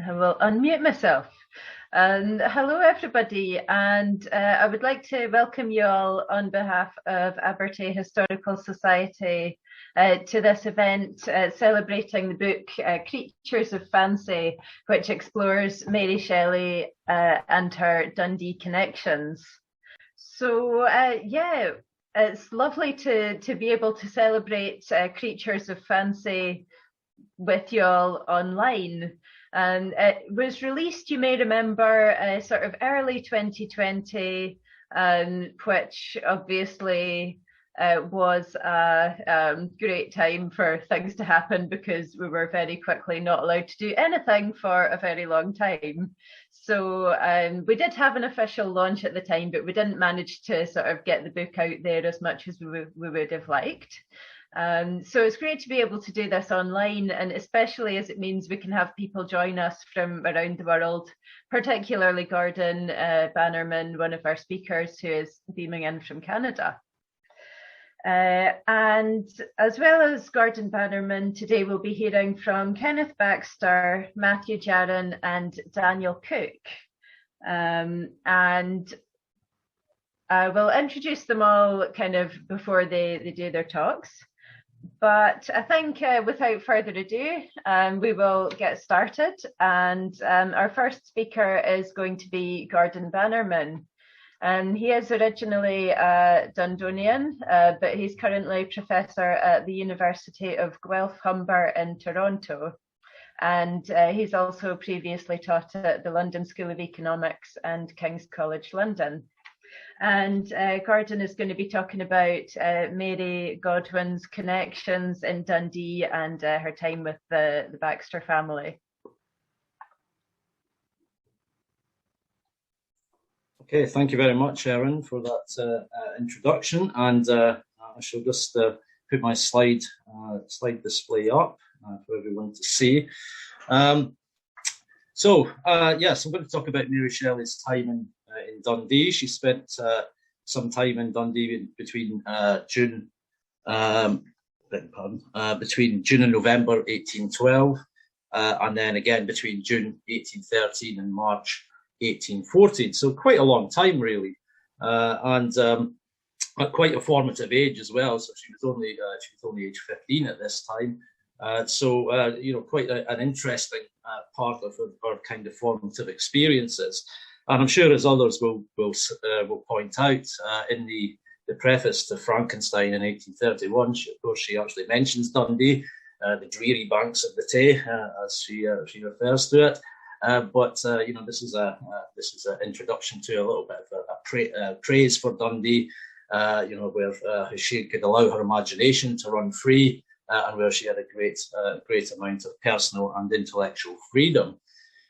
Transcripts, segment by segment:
I will unmute myself. And hello, everybody. And I would like to welcome you all on behalf of Abertay Historical Society to this event celebrating the book Creatures of Fancy, which explores Mary Shelley and her Dundee connections. So, yeah, it's lovely to be able to celebrate Creatures of Fancy with you all online. And it was released, you may remember, sort of early 2020, which obviously was a great time for things to happen because we were very quickly not allowed to do anything for a very long time. So we did have an official launch at the time, but we didn't manage to sort of get the book out there as much as we would have liked. So it's great to be able to do this online, and especially as it means we can have people join us from around the world, particularly Gordon Bannerman, one of our speakers who is beaming in from Canada. And as well as Gordon Bannerman, today we'll be hearing from Kenneth Baxter, Matthew Jarron and Daniel Cook. And I will introduce them all kind of before they do their talks. But I think without further ado, we will get started. And our first speaker is going to be Gordon Bannerman. And he is originally a Dundonian, but he's currently professor at the University of Guelph Humber in Toronto. And he's also previously taught at the London School of Economics and King's College London. And Gordon is going to be talking about Mary Godwin's connections in Dundee and her time with the Baxter family. Okay, thank you very much, Erin, for that introduction. And I shall just put my slide display up for everyone to see. Yes, I'm going to talk about Mary Shelley's time in Dundee. She spent some time in Dundee between June and November 1812, and then again between June 1813 and March 1814. So quite a long time, really, and at quite a formative age as well. So she was only age 15 at this time. Quite an interesting part of her kind of formative experiences. And I'm sure, as others will point out, in the preface to Frankenstein in 1831, she actually mentions Dundee, the dreary banks of the Tay, as she refers to it. This is an introduction to a little bit of a praise for Dundee, where she could allow her imagination to run free, and where she had a great amount of personal and intellectual freedom.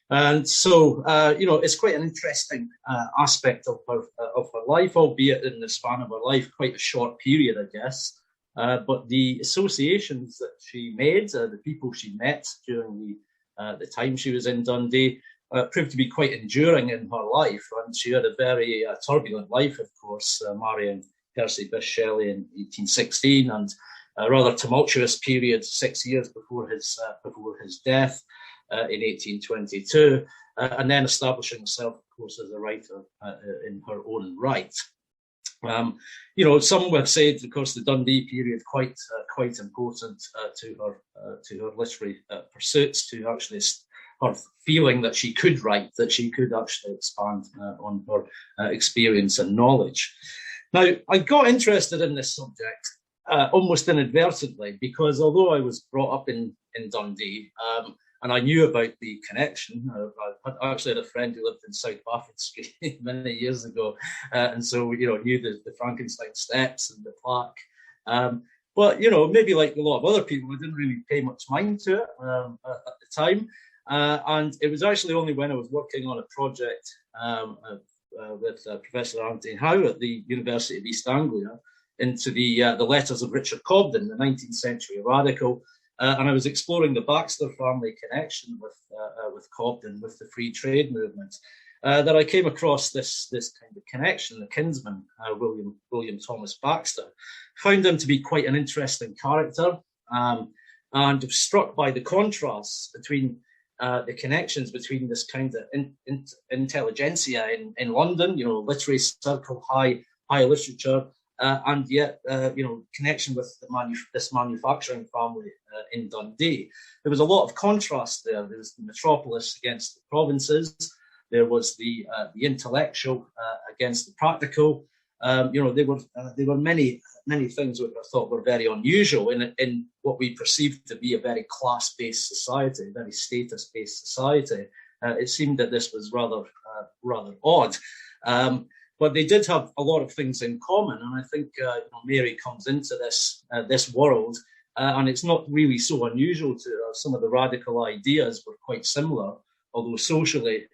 And so, it's quite an interesting aspect of her life, albeit in the span of her life, quite a short period, I guess. But the associations that she made, the people she met during the time she was in Dundee, proved to be quite enduring in her life. And she had a very turbulent life, of course, marrying Percy Shelley in 1816, and a rather tumultuous period 6 years before his death. In 1822, and then establishing herself, of course, as a writer in her own right. Some have said, of course, the Dundee period quite important to her literary pursuits, to actually her feeling that she could write, that she could actually expand on her experience and knowledge. Now, I got interested in this subject almost inadvertently, because although I was brought up in Dundee, and I knew about the connection. I actually had a friend who lived in South Bafford Street many years ago, and so knew the Frankenstein steps and the plaque. But maybe like a lot of other people, I didn't really pay much mind to it at the time. And it was actually only when I was working on a project with Professor Ivanhoe at the University of East Anglia into the letters of Richard Cobden, the 19th century radical. And I was exploring the Baxter family connection with Cobden, with the free trade movement, that I came across this kind of connection. The kinsman, William Thomas Baxter, found him to be quite an interesting character, and was struck by the contrasts between the connections between this kind of intelligentsia in London, literary circle, high literature, and yet, connection with this manufacturing family in Dundee. There was a lot of contrast there. There was the metropolis against the provinces. There was the intellectual against the practical. There were many things which I thought were very unusual in what we perceived to be a very class-based society, a very status-based society. It seemed that this was rather odd. But they did have a lot of things in common, and I think Mary comes into this world, and it's not really so unusual to her. Some of the radical ideas were quite similar, although socially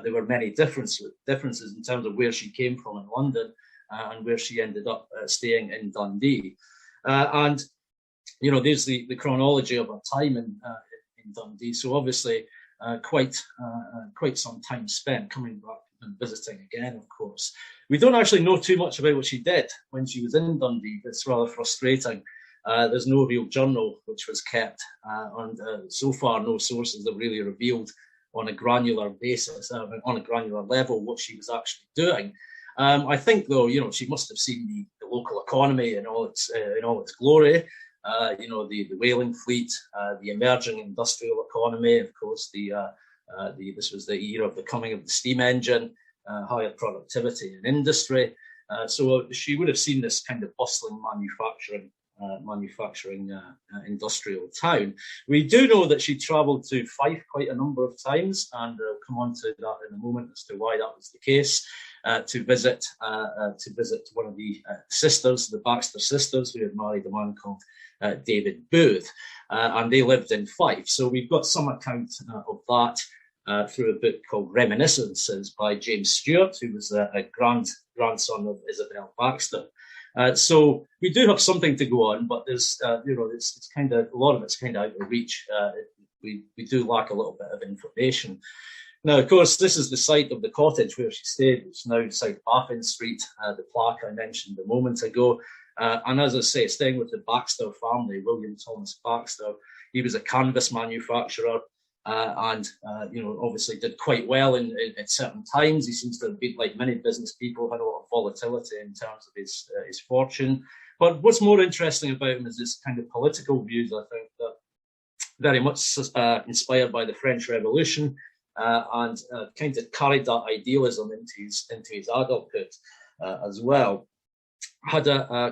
there were many differences in terms of where she came from in London and where she ended up staying in Dundee. And there's the chronology of her time in Dundee. So obviously quite some time spent coming back and visiting again, of course. We don't actually know too much about what she did when she was in Dundee. It's rather frustrating. There's no real journal which was kept, and so far no sources have really revealed on a granular basis, on a granular level, what she was actually doing. I think, though, she must have seen the local economy in all its glory. The whaling fleet, the emerging industrial economy, of course. This was the era of the coming of the steam engine, higher productivity in industry. So she would have seen this kind of bustling manufacturing industrial town. We do know that she travelled to Fife quite a number of times, and I'll come on to that in a moment as to why that was the case. To visit one of the sisters, the Baxter sisters, who had married a man called David Booth, and they lived in Fife. So we've got some account of that through a book called Reminiscences by James Stewart, who was a grandson of Isabel Baxter. So we do have something to go on, but there's it's kind of, a lot of it's kind of out of reach. We do lack a little bit of information. Now, of course, this is the site of the cottage where she stayed, which is now South Baffin Street, the plaque I mentioned a moment ago. And as I say, staying with the Baxter family, William Thomas Baxter, he was a canvas manufacturer and obviously did quite well in certain times. He seems to have been, like many business people, had a lot of volatility in terms of his fortune. But what's more interesting about him is his kind of political views, I think, that very much inspired by the French Revolution. And kind of carried that idealism into his adulthood as well. Had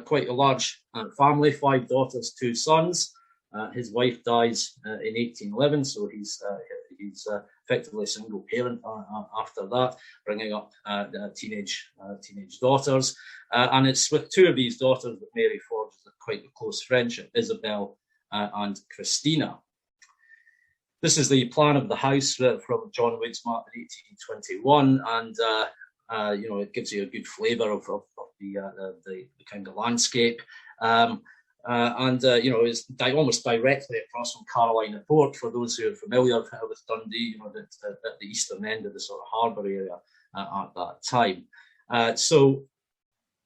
quite a large family, 5 daughters, 2 sons. His wife dies in 1811, so he's effectively a single parent after that, bringing up teenage daughters. And it's with 2 of these daughters that Mary forges quite a close friendship, Isabel and Christina. This is the plan of the house from John Wood's map in 1821, and it gives you a good flavour of the kind of landscape. It's almost directly across from Carolina Port, for those who are familiar with Dundee, at the eastern end of the sort of harbour area at that time. So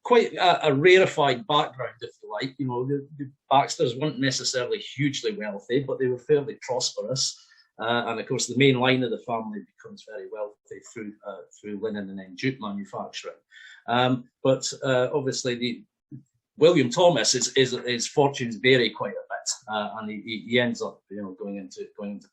quite a rarefied background, if you like. The Baxters weren't necessarily hugely wealthy, but they were fairly prosperous. And of course, the main line of the family becomes very wealthy through linen and then jute manufacturing. But obviously, William Thomas, his fortunes vary quite a bit, and he ends up going into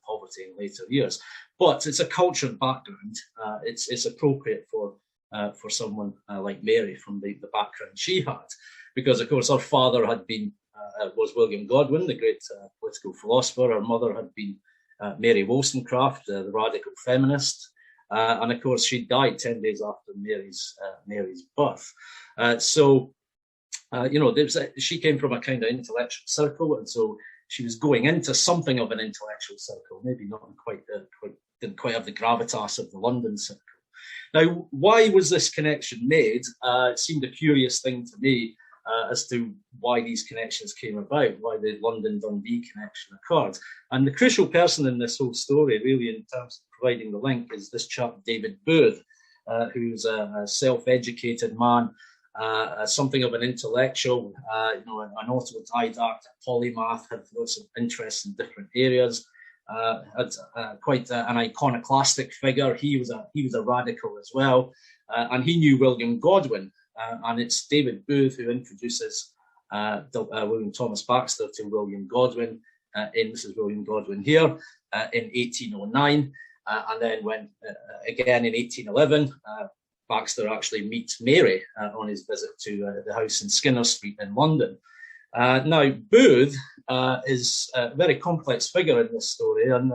poverty in later years. But it's a cultured background. It's appropriate for someone like Mary from the background she had, because of course her father was William Godwin, the great political philosopher. Her mother had been Mary Wollstonecraft, the radical feminist, and of course she died 10 days after Mary's birth. She came from a kind of intellectual circle, and so she was going into something of an intellectual circle, maybe not didn't quite have the gravitas of the London circle. Now, why was this connection made? It seemed a curious thing to me as to why these connections came about, why the London-Dundee connection occurred. And the crucial person in this whole story, really, in terms of providing the link, is this chap, David Booth, who's a self-educated man, something of an intellectual, an autodidact, a polymath, had lots of interests in different areas. had quite an iconoclastic figure. He was a radical as well, and he knew William Godwin, and it's David Booth who introduces William Thomas Baxter to William Godwin. This is William Godwin here in 1809, and then when again in 1811. Baxter actually meets Mary on his visit to the house in Skinner Street in London. Now, Booth is a very complex figure in this story, and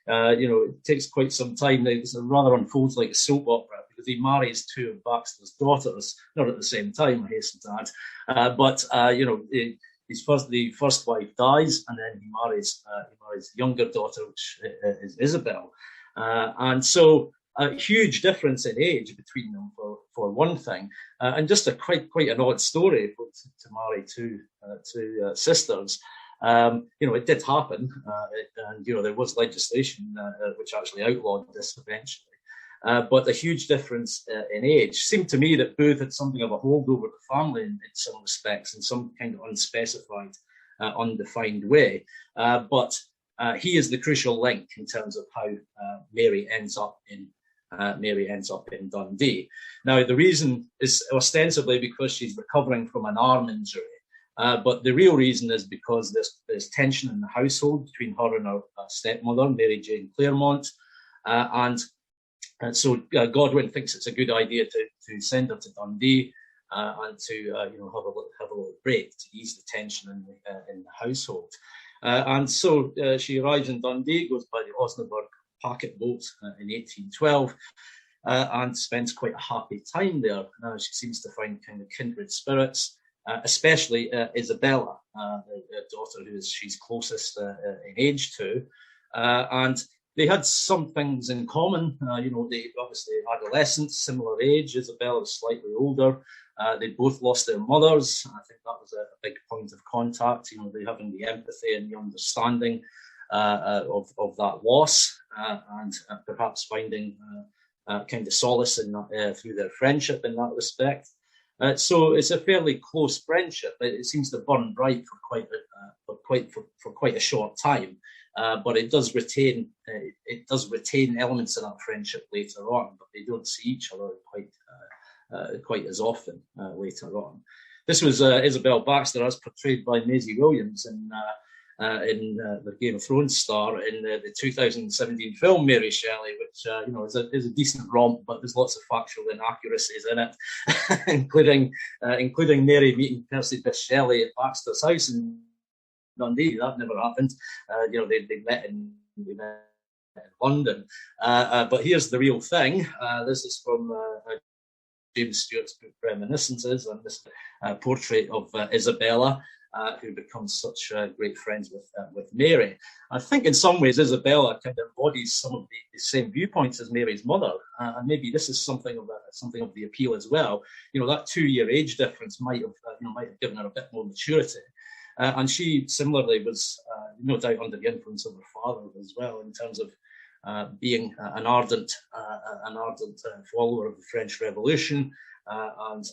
it takes quite some time. It rather unfolds like a soap opera because he marries two of Baxter's daughters, not at the same time, I hasten to add. But the first wife dies, and then he marries the younger daughter, which is Isabel, and so. A huge difference in age between them, for one thing, and just a quite an odd story to marry two sisters. It did happen, and there was legislation which actually outlawed this eventually. But a huge difference in age seemed to me that Booth had something of a hold over the family in some respects, in some kind of unspecified, undefined way. But he is the crucial link in terms of how Mary ends up in Dundee. Now, the reason is ostensibly because she's recovering from an arm injury, but the real reason is because there's tension in the household between her and her stepmother, Mary Jane Claremont, and so Godwin thinks it's a good idea to send her to Dundee and to have a little break to ease the tension in the household. And so she arrives in Dundee, goes by the Osnaburg packet boat in 1812, and spends quite a happy time there. She seems to find kind of kindred spirits, especially Isabella, the daughter she's closest in age to, and they had some things in common. They obviously adolescents, similar age. Isabella was slightly older. They both lost their mothers. I think that was a big point of contact. They having the empathy and the understanding of that loss, and perhaps finding kind of solace in that, through their friendship in that respect. So it's a fairly close friendship. It seems to burn bright for quite a short time, but it does retain elements of that friendship later on. But they don't see each other quite as often later on. This was Isabel Baxter, as portrayed by Maisie Williams in the Game of Thrones star in the 2017 film Mary Shelley, which is a decent romp, but there's lots of factual inaccuracies in it, including Mary meeting Percy Shelley at Baxter's house in Dundee. That never happened. They met in London. But here's the real thing. This is from James Stewart's book Reminiscences, and this portrait of Isabella, who becomes such great friends with Mary. I think in some ways Isabella kind of embodies some of the same viewpoints as Mary's mother, and maybe this is something of the appeal as well. That 2-year age difference might have given her a bit more maturity, and she similarly was no doubt under the influence of her father as well, in terms of being an ardent follower of the French Revolution. And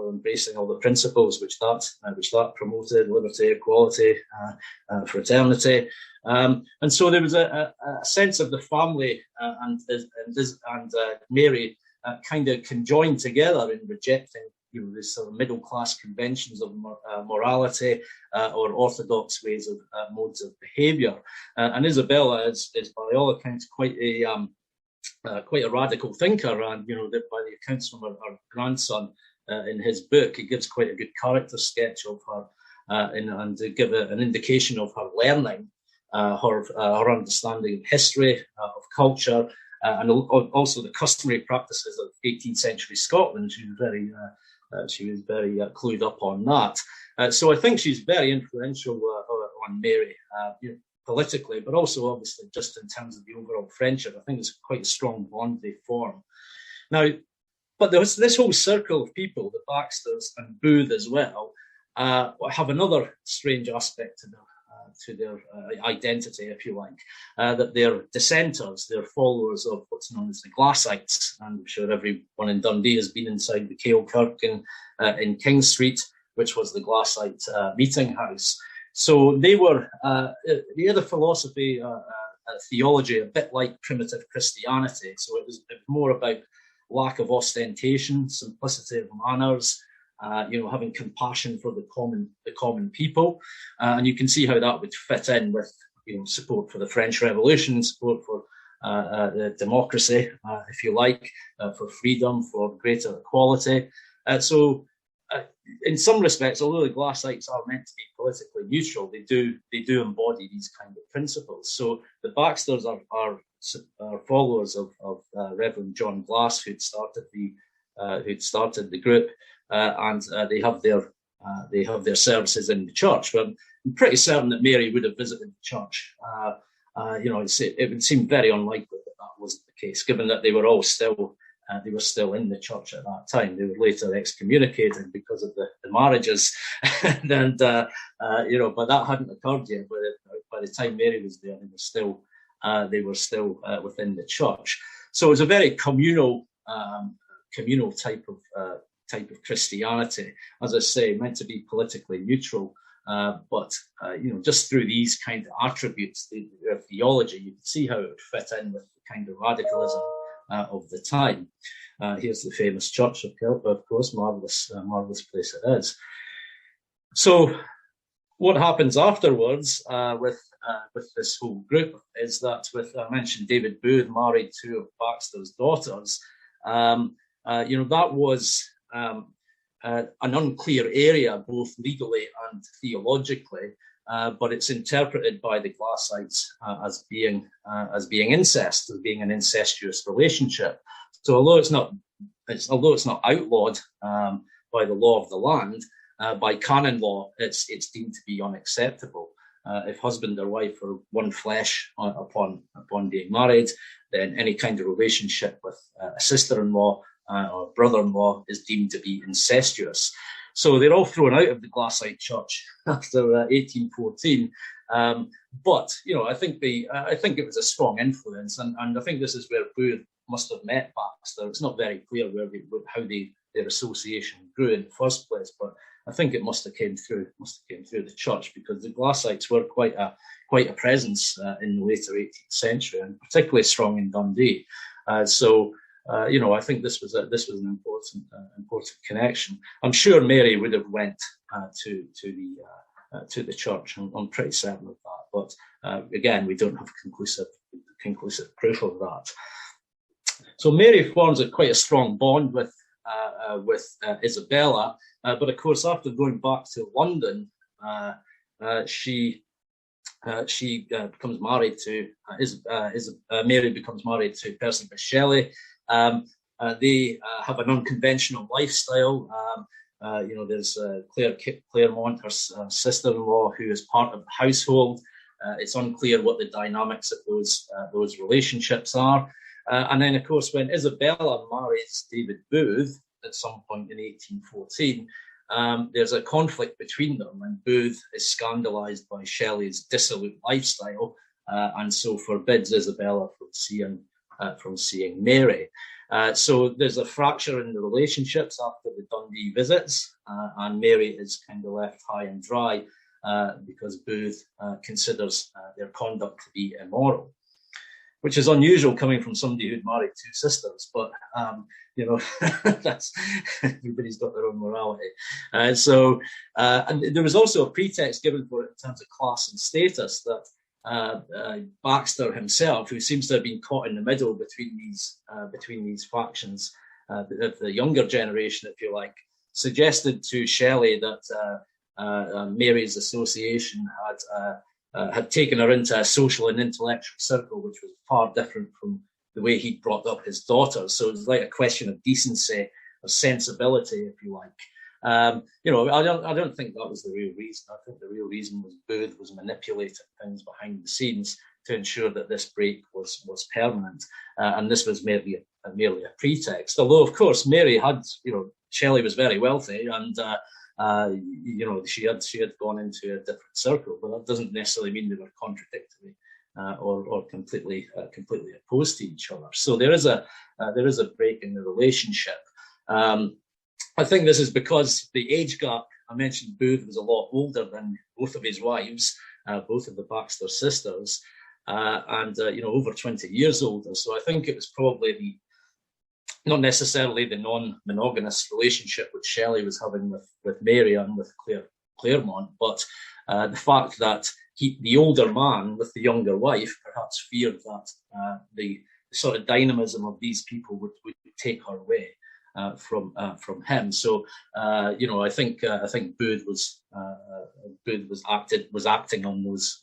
embracing all the principles which that promoted: liberty, equality, fraternity, and so there was a sense of the family and Mary kind of conjoined together in rejecting these sort of middle class conventions of morality or orthodox ways of modes of behaviour. And Isabella is by all accounts quite a radical thinker, and by the accounts from her grandson in his book, he gives quite a good character sketch of her, and to give an indication of her learning, her understanding of history, of culture, and also the customary practices of 18th century Scotland. She was very clued up on that. So I think she's very influential on Mary. Politically, but also obviously just in terms of the overall friendship. I think it's quite a strong bond they form. Now, but there's this whole circle of people, the Baxters and Booth as well, have another strange aspect to their identity, if you like, that they're dissenters, they're followers of what's known as the Glassites. And I'm sure everyone in Dundee has been inside the Kale Kirk in King Street, which was the Glassite meeting house. So they had a philosophy theology a bit like primitive Christianity. So it was more about lack of ostentation, simplicity of manners, having compassion for the common people, and you can see how that would fit in with support for the French Revolution, support for the democracy, if you like, for freedom, for greater equality. So in some respects, although the Glassites are meant to be politically neutral, they do embody these kind of principles. So the Baxters are followers of Reverend John Glass, who'd started the group, and they have their services in the church. But I'm pretty certain that Mary would have visited the church. It would seem very unlikely that wasn't the case, given that they were still in the church at that time. They were later excommunicated because of the marriages, but that hadn't occurred yet. By the time Mary was there, they were still within the church. So it was a very communal type of Christianity, as I say, meant to be politically neutral. But just through these kind of attributes, their theology, you can see how it would fit in with the kind of radicalism of the time. Here's the famous church of course, marvelous place it is. So what happens afterwards with this whole group is that I mentioned David Booth married two of Baxter's daughters. That was an unclear area, both legally and theologically, but it's interpreted by the Glassites as being incest, as being an incestuous relationship. So although it's not outlawed by the law of the land, by canon law, it's deemed to be unacceptable. If husband or wife are one flesh upon being married, then any kind of relationship with a sister-in-law or brother-in-law is deemed to be incestuous. So they're all thrown out of the Glassite church after 1814. But I think it was a strong influence, and I think this is where Booth must have met Baxter. It's not very clear how their association grew in the first place, but I think it must have came through the church, because the Glassites were quite a presence in the later 18th century, and particularly strong in Dundee. I think this was an important connection. I'm sure Mary would have went to the church. I'm pretty certain of that. But again, we don't have conclusive proof of that. So Mary forms quite a strong bond with Isabella, but of course, after going back to London, she becomes married to Mary becomes married to Percy Shelley. They have an unconventional lifestyle. There's Claire Claremont, her sister-in-law, who is part of the household. It's unclear what the dynamics of those relationships are. And then, of course, when Isabella marries David Booth at some point in 1814, there's a conflict between them, and Booth is scandalised by Shelley's dissolute lifestyle, and so forbids Isabella from seeing Mary. So there's a fracture in the relationships after the Dundee visits, and Mary is kind of left high and dry because Booth considers their conduct to be immoral, which is unusual coming from somebody who'd married two sisters. But that's everybody's got their own morality. And there was also a pretext given for it in terms of class and status, that Baxter himself, who seems to have been caught in the middle between these factions, the younger generation, if you like, suggested to Shelley that Mary's association had taken her into a social and intellectual circle, which was far different from the way he'd brought up his daughters. So it was like a question of decency, of sensibility, if you like. I don't think that was the real reason. I think the real reason was Booth was manipulating things behind the scenes to ensure that this break was permanent, and this was merely a pretext. Although, of course, Mary had, Shelley was very wealthy, and she had gone into a different circle, but that doesn't necessarily mean they were contradictory or completely opposed to each other. So there is a break in the relationship. I think this is because the age gap. I mentioned Booth was a lot older than both of his wives, both of the Baxter sisters. and over 20 years older. So I think it was probably not necessarily the non-monogamous relationship which Shelley was having with Mary and with Claremont, but the fact that the older man with the younger wife perhaps feared that the sort of dynamism of these people would take her away from him. So I think Booth was acting on those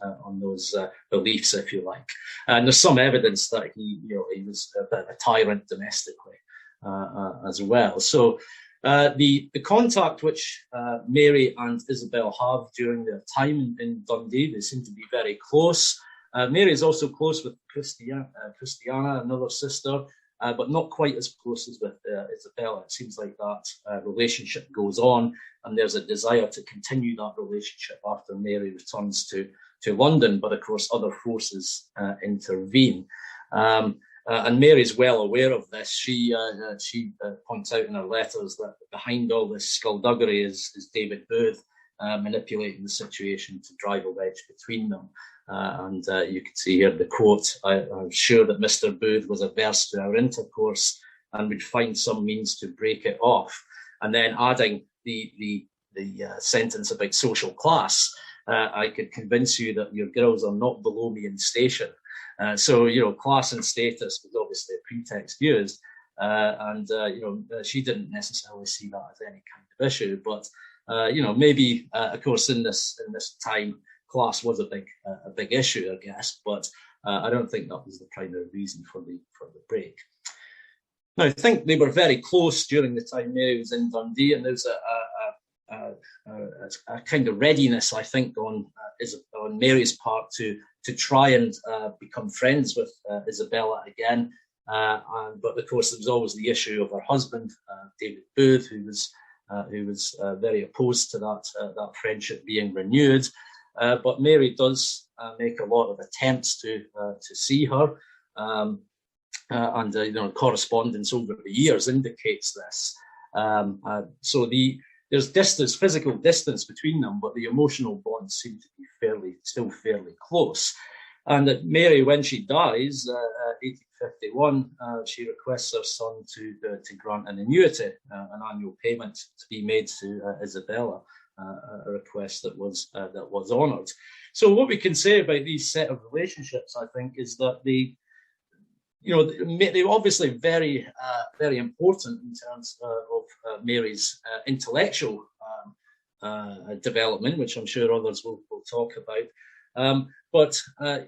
beliefs, if you like. And there's some evidence that he was a bit of a tyrant domestically as well. So the contact which Mary and Isabel have during their time in Dundee, they seem to be very close. Mary is also close with Christiana, another sister, but not quite as close as with Isabella. It seems like that relationship goes on, and there's a desire to continue that relationship after Mary returns to London. But of course, other forces intervene. And Mary's well aware of this. She points out in her letters that behind all this skullduggery is David Booth manipulating the situation to drive a wedge between them. And you can see here the quote, I'm sure that Mr. Booth was averse to our intercourse and would find some means to break it off. And then adding the sentence about social class, I could convince you that your girls are not below me in station. So, class and status was obviously a pretext used. And she didn't necessarily see that as any kind of issue. But, maybe, of course, in this time, class was a big issue, I guess. But I don't think that was the primary reason for the break. Now, I think they were very close during the time Mary was in Dundee, and there's a kind of readiness, I think, on Mary's part to try and become friends with Isabella again. But of course, there was always the issue of her husband, David Booth, who was very opposed to that friendship being renewed. But Mary does make a lot of attempts to see her, and correspondence over the years indicates this. So there's physical distance between them, but the emotional bonds seem to be still fairly close. And that Mary, when she dies, 1851, she requests her son to grant an annuity, an annual payment to be made to Isabella, a request that was honoured. So what we can say about these set of relationships, I think, is that they're obviously very, very important in terms of Mary's intellectual development, which I'm sure others will talk about. But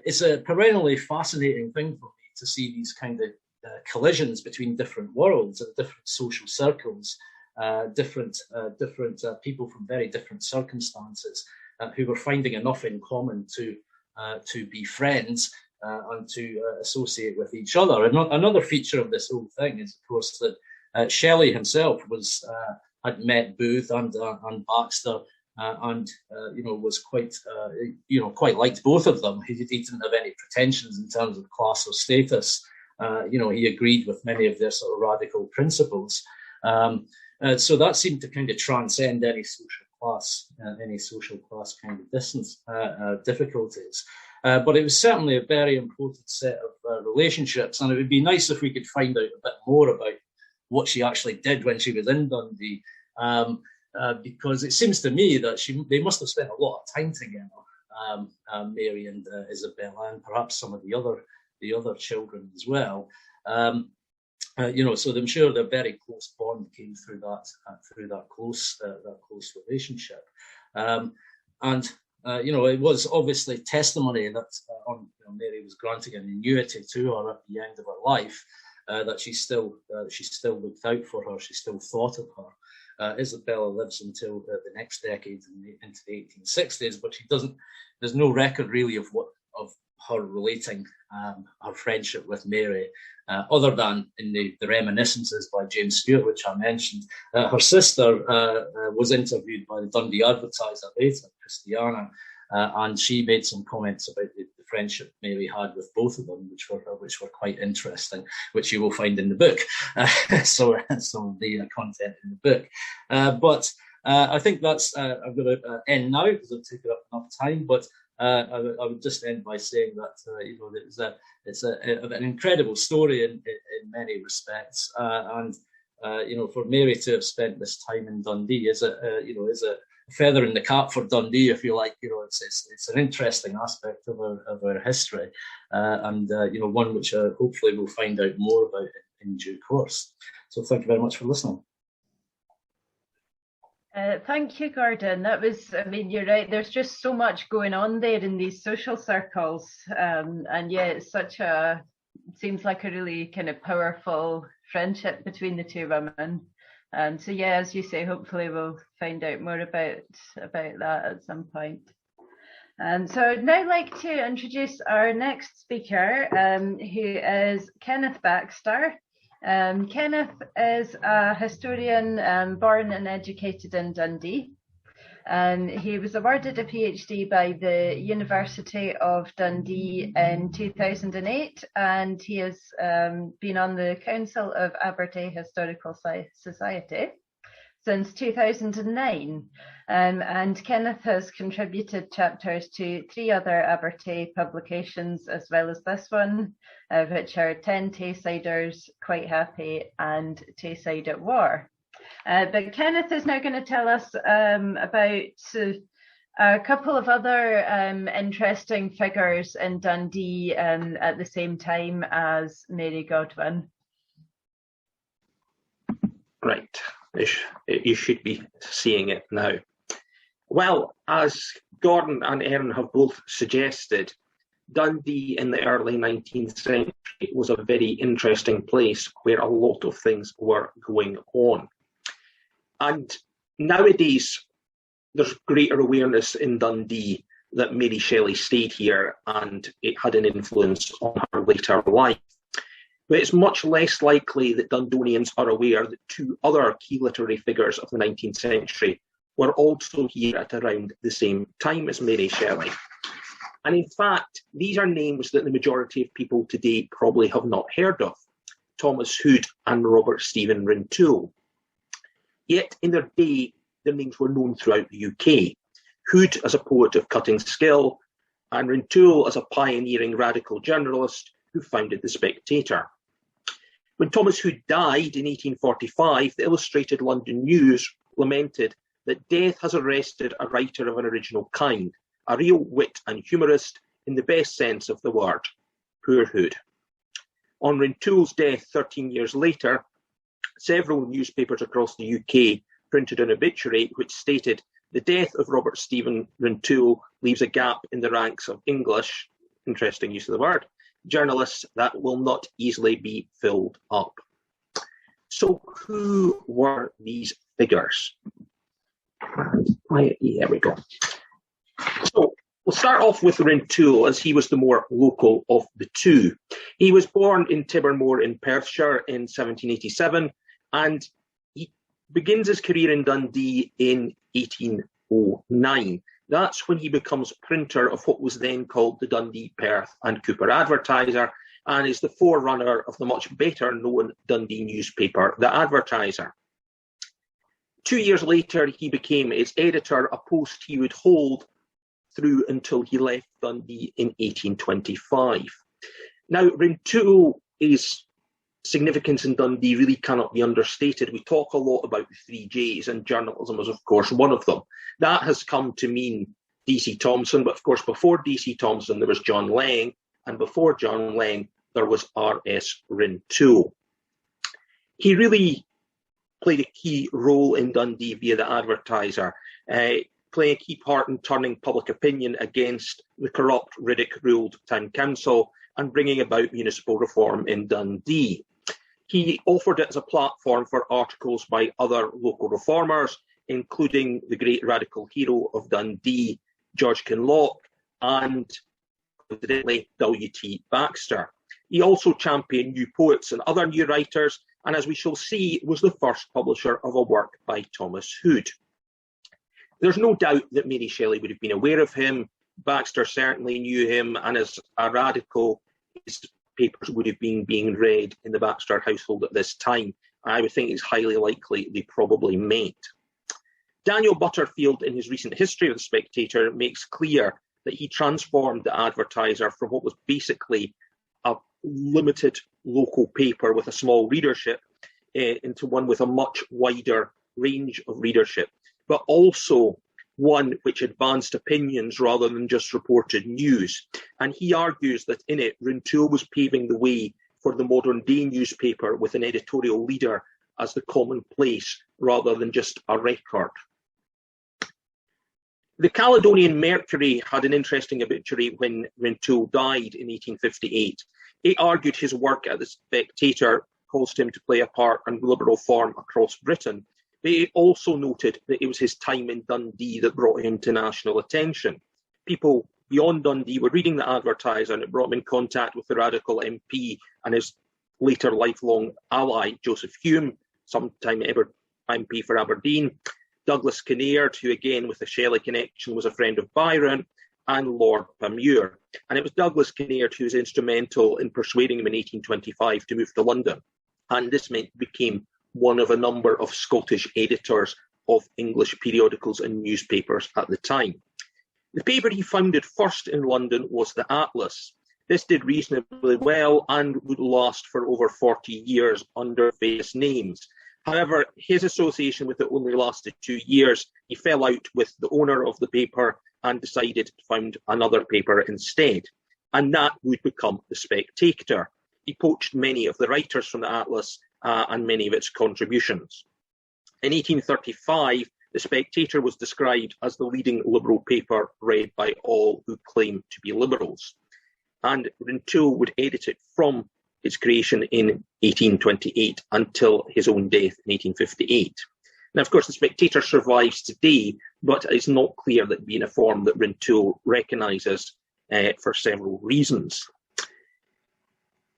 it's a perennially fascinating thing for me to see these kind of collisions between different worlds and different social circles, different people from very different circumstances who were finding enough in common to be friends. And to associate with each other. Another feature of this whole thing is, of course, that Shelley himself had met Booth and Baxter, and was quite liked both of them. He didn't have any pretensions in terms of class or status. He agreed with many of their sort of radical principles. So that seemed to kind of transcend any social class kind of distance difficulties. But it was certainly a very important set of relationships, and it would be nice if we could find out a bit more about what she actually did when she was in Dundee, because it seems to me that they must have spent a lot of time together, Mary and Isabella, and perhaps some of the other children as well. So I'm sure their very close bond came through that close relationship, and. It was obviously testimony that Mary was granting an annuity to her at the end of her life, that she still looked out for her, she still thought of her. Isabella lives until the next decade, into the 1860s, but there's no record really of her relating her friendship with Mary, other than in the reminiscences by James Stewart, which I mentioned. Her sister was interviewed by the Dundee Advertiser later, Christiana, and she made some comments about the friendship Mary had with both of them, which were quite interesting, which you will find in the book. So some of the content in the book. But I think that's I'm going to end now because I've taken up enough time. But I would just end by saying that it's an incredible story in many respects, and for Mary to have spent this time in Dundee is a feather in the cap for Dundee, if you like. It's an interesting aspect of our history, and one which hopefully we'll find out more about in due course. So thank you very much for listening. Thank you, Gordon. That was, you're right. There's just so much going on there in these social circles. And yeah, it's seems like a really kind of powerful friendship between the two women. And so, yeah, as you say, hopefully we'll find out more about that at some point. And so I'd now like to introduce our next speaker, who is Kenneth Baxter. Kenneth is a historian born and educated in Dundee. He was awarded a PhD by the University of Dundee in 2008, and he has been on the Council of Abertay Historical Society since 2009. And Kenneth has contributed chapters to 3 other Abertay publications, as well as this one, which are 10 Taysiders, Quite Happy, and Tayside at War. But Kenneth is now going to tell us about a couple of other interesting figures in Dundee at the same time as Mary Godwin. Right. You should be seeing it now. Well, as Gordon and Erin have both suggested, Dundee in the early 19th century was a very interesting place where a lot of things were going on. And nowadays, there's greater awareness in Dundee that Mary Shelley stayed here and it had an influence on her later life. But it's much less likely that Dundonians are aware that 2 other key literary figures of the 19th century were also here at around the same time as Mary Shelley. And in fact, these are names that the majority of people today probably have not heard of: Thomas Hood and Robert Stephen Rintoul. Yet in their day, their names were known throughout the UK. Hood as a poet of cutting skill, and Rintoul as a pioneering radical journalist who founded The Spectator. When Thomas Hood died in 1845, the Illustrated London News lamented that death has arrested a writer of an original kind, a real wit and humorist in the best sense of the word. Poor Hood. On Rintoul's death 13 years later, several newspapers across the UK printed an obituary which stated, "The death of Robert Stephen Rintoul leaves a gap in the ranks of English," interesting use of the word, "journalists that will not easily be filled up." So who were these figures? Here we go. So we'll start off with Rintoul, as he was the more local of the 2. He was born in Tiburmoor in Perthshire in 1787, and he begins his career in Dundee in 1809. That's when he becomes printer of what was then called the Dundee, Perth and Cooper Advertiser, and is the forerunner of the much better known Dundee newspaper, The Advertiser. 2 years later, he became its editor, a post he would hold through until he left Dundee in 1825. Now, Rintoul's significance in Dundee really cannot be understated. We talk a lot about the 3 J's, and journalism is, of course, one of them. That has come to mean D.C. Thomson, but of course, before D.C. Thomson, there was John Lang, and before John Lang, there was R.S. Rintoul. He really played a key role in Dundee via The Advertiser, playing a key part in turning public opinion against the corrupt Riddick-ruled town council and bringing about municipal reform in Dundee. He offered it as a platform for articles by other local reformers, including the great radical hero of Dundee, George Kinloch, and coincidentally W.T. Baxter. He also championed new poets and other new writers, and as we shall see, was the first publisher of a work by Thomas Hood. There's no doubt that Mary Shelley would have been aware of him. Baxter certainly knew him, and as a radical, his papers would have been being read in the Baxter household at this time. I would think it's highly likely they probably met. Daniel Butterfield, in his recent history of The Spectator, makes clear that he transformed the Advertiser from what was basically a limited local paper with a small readership into one with a much wider range of readership, but also one which advanced opinions rather than just reported news. And he argues that in it, Rintoul was paving the way for the modern day newspaper with an editorial leader as the commonplace rather than just a record. The Caledonian Mercury had an interesting obituary when Rintoul died in 1858. It argued his work at the Spectator caused him to play a part in liberal form across Britain, but it also noted that it was his time in Dundee that brought him to national attention. People beyond Dundee were reading the Advertiser, and it brought him in contact with the radical MP and his later lifelong ally, Joseph Hume, sometime MP for Aberdeen, Douglas Kinnear, who again with the Shelley connection was a friend of Byron, and Lord Panmure. And it was Douglas Kinnear who was instrumental in persuading him in 1825 to move to London. And this meant he became one of a number of Scottish editors of English periodicals and newspapers at the time. The paper he founded first in London was the Atlas. This did reasonably well and would last for over 40 years under various names. However, his association with it only lasted 2 years. He fell out with the owner of the paper and decided to found another paper instead. And that would become the Spectator. He poached many of the writers from the Atlas and many of its contributions. In 1835, the Spectator was described as the leading liberal paper read by all who claim to be liberals. And Rintoul would edit it from its creation in 1828 until his own death in 1858. Now, of course, the Spectator survives today, but it's not clear that being a form that Rintoul recognises for several reasons.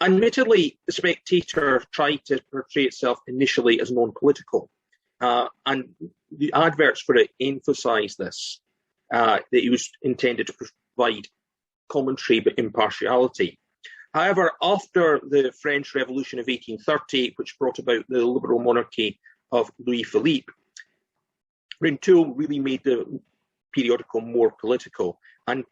Admittedly, the Spectator tried to portray itself initially as non-political, and the adverts for it emphasise this, that it was intended to provide commentary but impartiality. However, after the French Revolution of 1830, which brought about the liberal monarchy of Louis Philippe, Rintoul really made the periodical more political and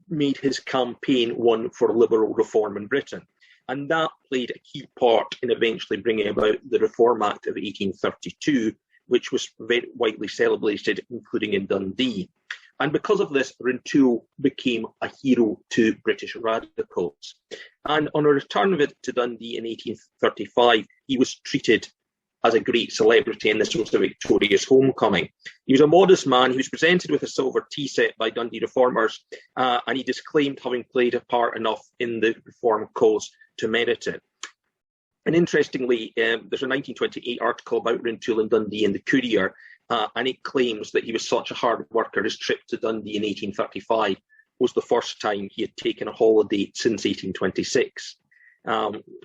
made his campaign one for liberal reform in Britain. And that played a key part in eventually bringing about the Reform Act of 1832, which was very widely celebrated, including in Dundee. And because of this, Rintoul became a hero to British radicals. And on a return of it to Dundee in 1835, he was treated as a great celebrity, and this was a victorious homecoming. He was a modest man. He was presented with a silver tea set by Dundee reformers, and he disclaimed having played a part enough in the reform cause to merit it. And interestingly, there's a 1928 article about Rintoul in Dundee in the Courier, and it claims that he was such a hard worker, his trip to Dundee in 1835 was the first time he had taken a holiday since 1826.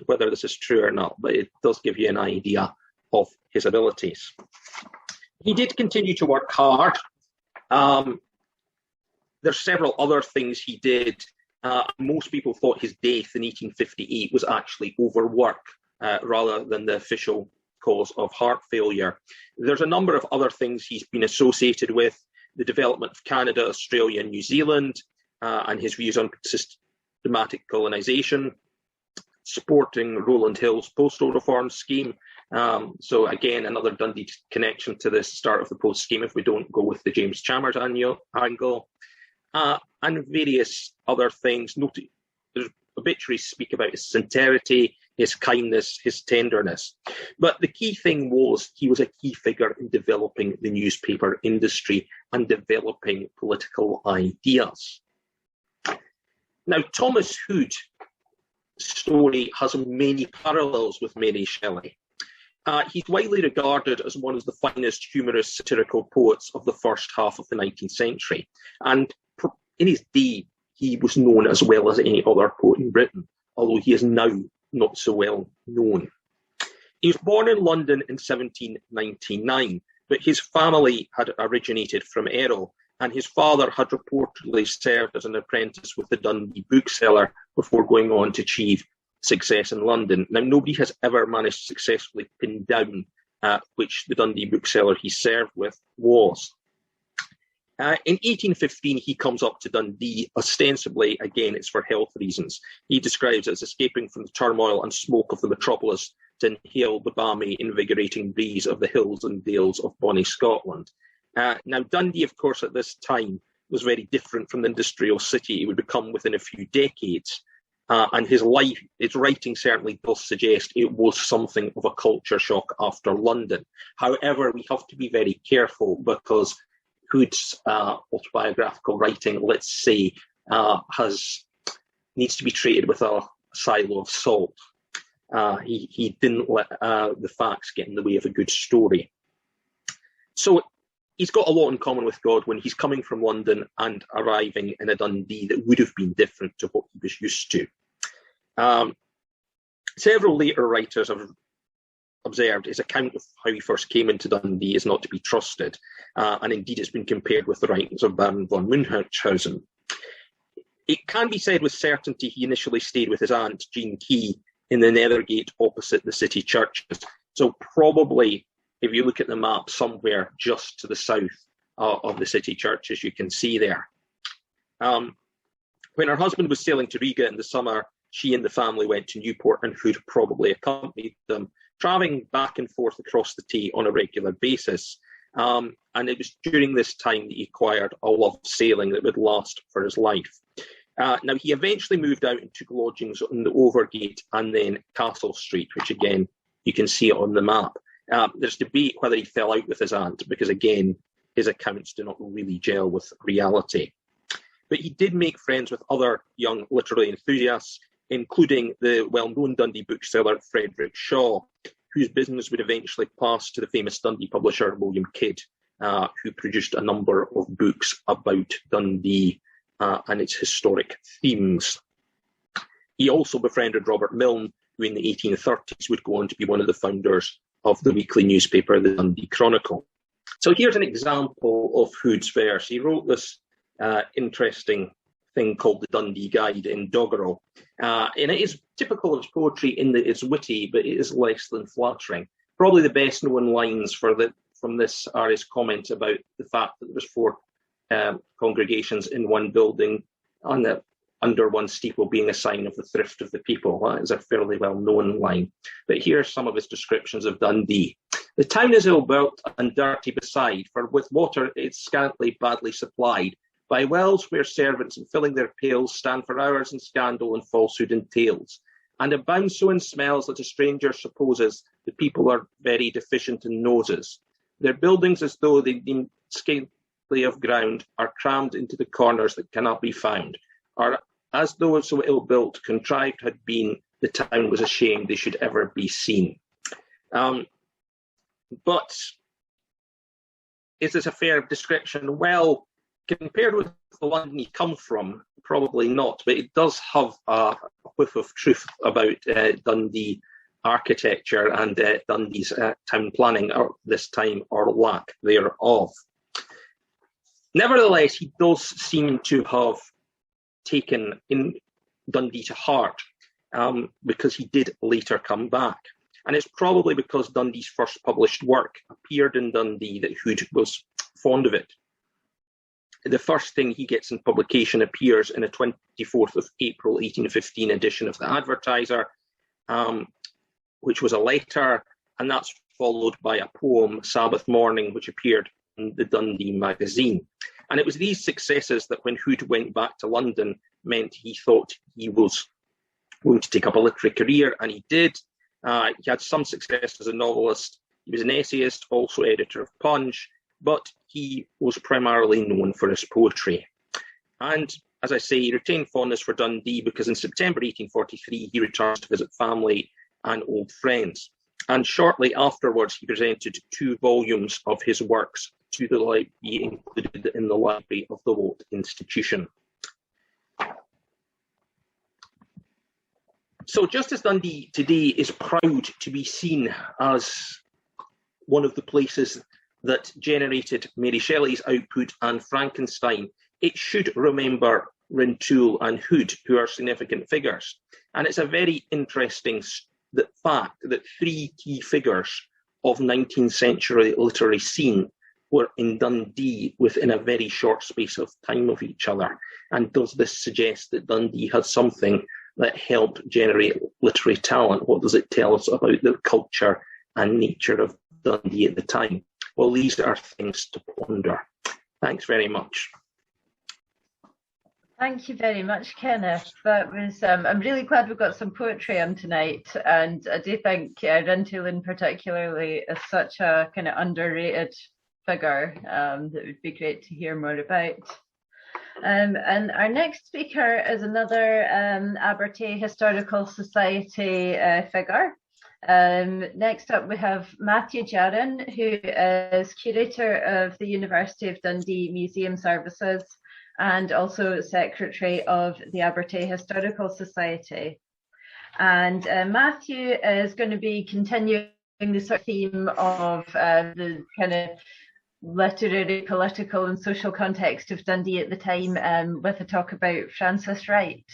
Whether this is true or not, but it does give you an idea of his abilities. He did continue to work hard. There's several other things he did. Most people thought his death in 1858 was actually overwork rather than the official cause of heart failure. There's a number of other things he's been associated with: the development of Canada, Australia, and New Zealand, and his views on systematic colonisation, supporting Rowland Hill's postal reform scheme. So again, another Dundee connection to the start of the post scheme if we don't go with the James Chalmers angle, and various other things. There's obituaries speak about his sincerity, his kindness, his tenderness. But the key thing was he was a key figure in developing the newspaper industry and developing political ideas. Now, Thomas Hood's story has many parallels with Mary Shelley. He's widely regarded as one of the finest humorous satirical poets of the first half of the 19th century. And in his day, he was known as well as any other poet in Britain, although he is now not so well known. He was born in London in 1799, but his family had originated from Errol, and his father had reportedly served as an apprentice with the Dundee bookseller before going on to achieve success in London. Now, nobody has ever managed to successfully pin down which the Dundee bookseller he served with was. In 1815, he comes up to Dundee. Ostensibly, again, it's for health reasons. He describes it as escaping from the turmoil and smoke of the metropolis to inhale the balmy, invigorating breeze of the hills and dales of bonny Scotland. Now, Dundee, of course, at this time was very different from the industrial city it would become within a few decades. And his writing certainly does suggest it was something of a culture shock after London. However, we have to be very careful because Hood's autobiographical writing, let's say, needs to be treated with a silo of salt. He didn't let the facts get in the way of a good story. So he's got a lot in common with Godwin. He's coming from London and arriving in a Dundee that would have been different to what he was used to. Several later writers have observed his account of how he first came into Dundee is not to be trusted, and indeed it's been compared with the writings of Baron von Munchausen. It can be said with certainty he initially stayed with his aunt, Jean Key, in the Nethergate opposite the city churches. So probably, if you look at the map, somewhere just to the south of the city churches, you can see there. When her husband was sailing to Riga in the summer, she and the family went to Newport, and Hood probably accompanied them, travelling back and forth across the Tay on a regular basis. And it was during this time that he acquired a love of sailing that would last for his life. Now, he eventually moved out and took lodgings in the Overgate and then Castle Street, which again, you can see it on the map. There's debate whether he fell out with his aunt, because again, his accounts do not really gel with reality. But he did make friends with other young literary enthusiasts, including the well-known Dundee bookseller Frederick Shaw, whose business would eventually pass to the famous Dundee publisher William Kidd, who produced a number of books about Dundee and its historic themes. He also befriended Robert Milne, who in the 1830s would go on to be one of the founders of the weekly newspaper, the Dundee Chronicle. So here's an example of Hood's verse. He wrote this interesting thing called the Dundee Guide in doggerel. And it is typical of his poetry in that it's witty, but it is less than flattering. Probably the best known lines from this are his comment about the fact that there was 4 congregations in one building under one steeple being a sign of the thrift of the people. That is a fairly well-known line. But here are some of his descriptions of Dundee. The town is ill-built and dirty beside, for with water it's scantly badly supplied, by wells where servants in filling their pails stand for hours in scandal and falsehood and tales, and abound so in smells that a stranger supposes the people are very deficient in noses. Their buildings, as though they deemed scantily of ground, are crammed into the corners that cannot be found, or as though so ill-built, contrived had been, the town was ashamed they should ever be seen. But is this a fair description? Well, compared with the London he comes from, probably not, but it does have a whiff of truth about Dundee architecture and Dundee's town planning at this time, or lack thereof. Nevertheless, he does seem to have taken in Dundee to heart, because he did later come back. And it's probably because Dundee's first published work appeared in Dundee that Hood was fond of it. The first thing he gets in publication appears in a 24th of April 1815 edition of the Advertiser, which was a letter, and that's followed by a poem, Sabbath Morning, which appeared in the Dundee magazine. And it was these successes that when Hood went back to London meant he thought he was going to take up a literary career, and he did. He had some success as a novelist. He was an essayist, also editor of Punch, but he was primarily known for his poetry. And as I say, he retained fondness for Dundee because in September 1843, he returns to visit family and old friends. And shortly afterwards, he presented 2 volumes of his works to the library included in the library of the Watt Institution. So just as Dundee today is proud to be seen as one of the places that generated Mary Shelley's output and Frankenstein, it should remember Rintoul and Hood, who are significant figures. And it's a very interesting fact that 3 key figures of 19th century literary scene were in Dundee within a very short space of time of each other? And does this suggest that Dundee had something that helped generate literary talent? What does it tell us about the culture and nature of Dundee at the time? Well, these are things to ponder. Thanks very much. Thank you very much, Kenneth. That was, I'm really glad we've got some poetry on tonight, and I do think Rintoul in particularly is such a kind of underrated figure that would be great to hear more about. And our next speaker is another Abertay Historical Society figure. Next up we have Matthew Jarron, who is curator of the University of Dundee Museum Services and also secretary of the Abertay Historical Society. And Matthew is going to be continuing the sort of theme of the kind of literary, political and social context of Dundee at the time, with a talk about Frances Wright.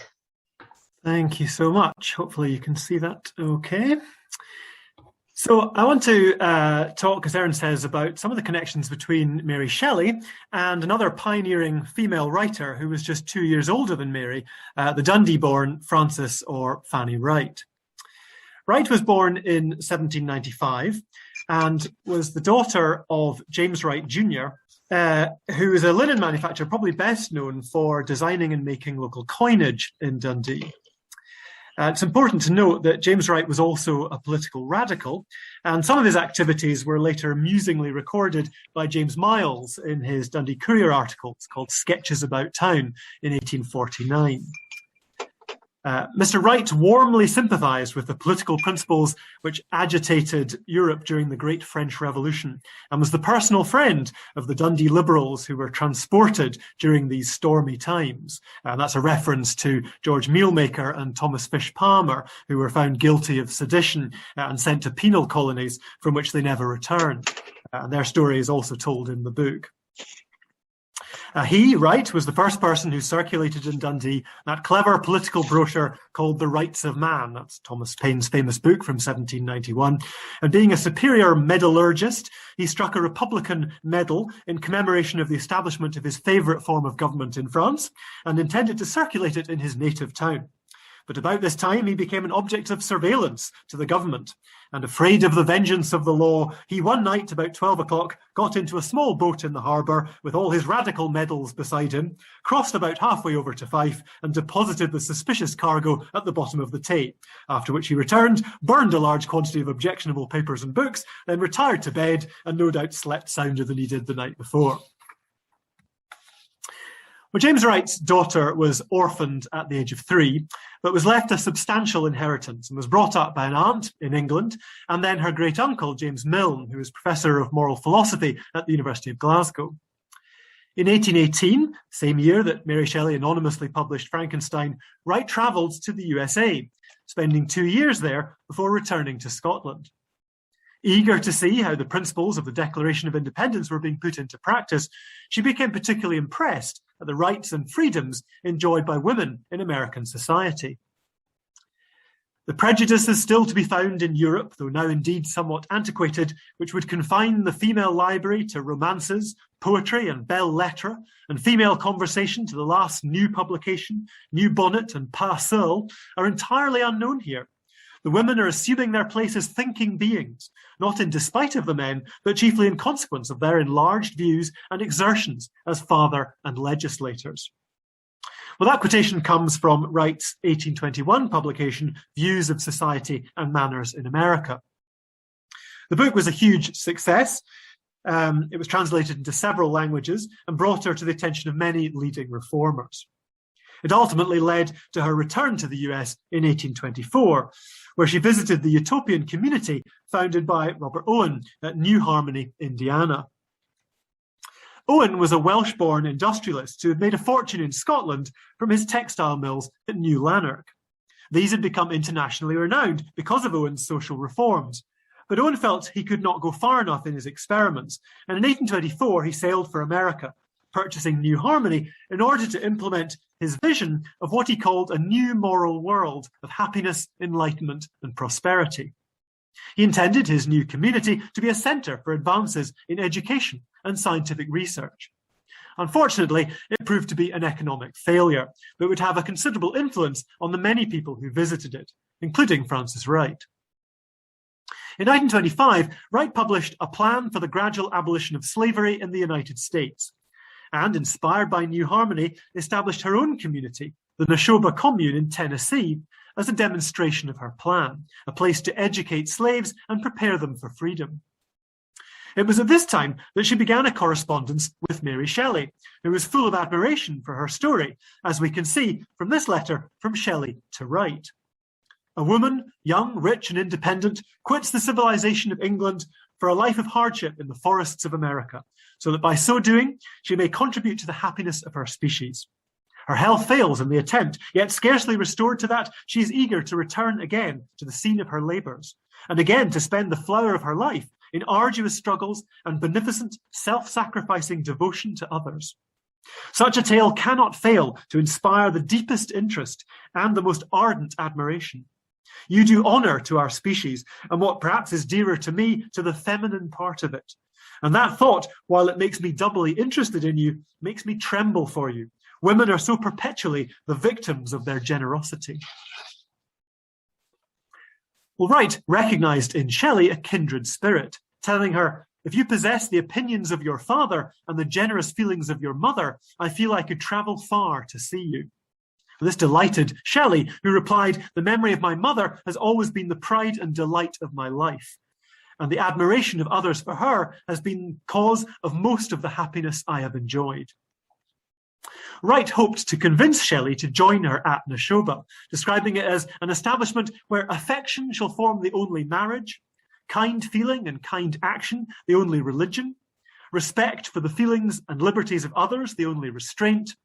Thank you so much. Hopefully you can see that okay. So I want to talk, as Erin says, about some of the connections between Mary Shelley and another pioneering female writer who was just 2 years older than Mary, the Dundee-born Frances or Fanny Wright. Wright was born in 1795 and was the daughter of James Wright Jr., who is a linen manufacturer, probably best known for designing and making local coinage in Dundee. It's important to note that James Wright was also a political radical, and some of his activities were later amusingly recorded by James Miles in his Dundee Courier articles called Sketches About Town in 1849. Mr. Wright warmly sympathised with the political principles which agitated Europe during the Great French Revolution and was the personal friend of the Dundee Liberals who were transported during these stormy times. That's a reference to George Mealmaker and Thomas Fish Palmer, who were found guilty of sedition and sent to penal colonies from which they never returned. And their story is also told in the book. He, Wright, was the first person who circulated in Dundee that clever political brochure called The Rights of Man. That's Thomas Paine's famous book from 1791. And being a superior metallurgist, he struck a Republican medal in commemoration of the establishment of his favourite form of government in France and intended to circulate it in his native town. But about this time, he became an object of surveillance to the government. And afraid of the vengeance of the law, he one night, about 12 o'clock, got into a small boat in the harbour with all his radical medals beside him, crossed about halfway over to Fife, and deposited the suspicious cargo at the bottom of the Tay, after which he returned, burned a large quantity of objectionable papers and books, then retired to bed, and no doubt slept sounder than he did the night before. Well, James Wright's daughter was orphaned at the age of 3, but was left a substantial inheritance and was brought up by an aunt in England, and then her great-uncle, James Milne, who was Professor of Moral Philosophy at the University of Glasgow. In 1818, same year that Mary Shelley anonymously published Frankenstein, Wright travelled to the USA, spending 2 years there before returning to Scotland. Eager to see how the principles of the Declaration of Independence were being put into practice, she became particularly impressed at the rights and freedoms enjoyed by women in American society. The prejudices still to be found in Europe, though now indeed somewhat antiquated, which would confine the female library to romances, poetry and belles lettres, and female conversation to the last new publication, New Bonnet and Pas Seul, are entirely unknown here. The women are assuming their place as thinking beings, not in despite of the men, but chiefly in consequence of their enlarged views and exertions as father and legislators. Well, that quotation comes from Wright's 1821 publication, Views of Society and Manners in America. The book was a huge success. It was translated into several languages and brought her to the attention of many leading reformers. It ultimately led to her return to the US in 1824, where she visited the Utopian community founded by Robert Owen at New Harmony, Indiana. Owen was a Welsh-born industrialist who had made a fortune in Scotland from his textile mills at New Lanark. These had become internationally renowned because of Owen's social reforms. But Owen felt he could not go far enough in his experiments, and in 1824 he sailed for America, purchasing New Harmony in order to implement his vision of what he called a new moral world of happiness, enlightenment and prosperity. He intended his new community to be a centre for advances in education and scientific research. Unfortunately, it proved to be an economic failure, but would have a considerable influence on the many people who visited it, including Frances Wright. In 1925, Wright published a plan for the gradual abolition of slavery in the United States, and, inspired by New Harmony, established her own community, the Neshoba Commune in Tennessee, as a demonstration of her plan, a place to educate slaves and prepare them for freedom. It was at this time that she began a correspondence with Mary Shelley, who was full of admiration for her story, as we can see from this letter from Shelley to Wright. A woman, young, rich, and independent, quits the civilization of England for a life of hardship in the forests of America, so that by so doing, she may contribute to the happiness of her species. Her health fails in the attempt, yet scarcely restored to that, she is eager to return again to the scene of her labours, and again to spend the flower of her life in arduous struggles and beneficent, self-sacrificing devotion to others. Such a tale cannot fail to inspire the deepest interest and the most ardent admiration. You do honour to our species, and what perhaps is dearer to me, to the feminine part of it. And that thought, while it makes me doubly interested in you, makes me tremble for you. Women are so perpetually the victims of their generosity. Well, Wright recognised in Shelley a kindred spirit, telling her, if you possess the opinions of your father and the generous feelings of your mother, I feel I could travel far to see you. This delighted Shelley, who replied, the memory of my mother has always been the pride and delight of my life, and the admiration of others for her has been cause of most of the happiness I have enjoyed. Wright hoped to convince Shelley to join her at Neshoba, describing it as an establishment where affection shall form the only marriage, kind feeling and kind action the only religion, respect for the feelings and liberties of others the only restraint,